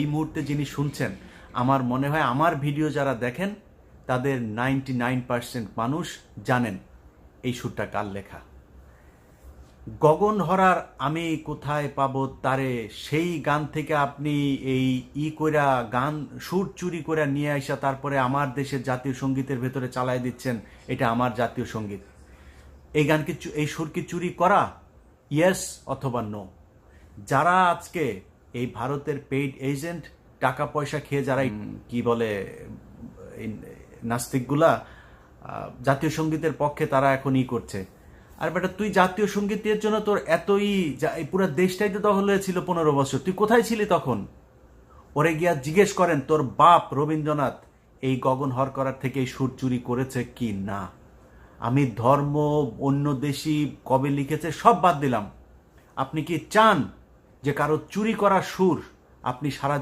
এই মুহূর্তে যিনি শুনছেন, আমার মনে হয় আমার ভিডিও যারা দেখেন তাদের 99% মানুষ জানেন এই সুরটা কার লেখা। গগন হরার আমি কোথায় পাবো তারে, সেই গান থেকে আপনি এই কইরা গান সুর চুরি করে নিয়ে আসা তারপরে আমার দেশের জাতীয় সঙ্গীতের ভেতরে চালায় দিচ্ছেন এটা আমার জাতীয় সঙ্গীত। এই গানকে এই সুর কি চুরি করা? ইয়েস অথবা নো। যারা আজকে এই ভারতের পেইড এজেন্ট টাকা পয়সা খেয়ে যারা কি বলে নাস্তিকগুলা জাতীয় সঙ্গীতের পক্ষে তারা এখন করছে। আর বেটা তুই জাতীয় সঙ্গীতের জন্য তোর এতই এই পুরো দেশটাই তো দখল হয়েছিল 15 বছর, তুই কোথায় ছিলি তখন? ওরে গিয়া জিজ্ঞেস করেন তোর বাপ রবীন্দ্রনাথ এই গগন হর করার থেকে এই সুর চুরি করেছে কি না। আমি ধর্ম অন্য দেশি কবে লিখেছে সব বাদ দিলাম। আপনি কি চান যে কারো চুরি করা সুর আপনি সারা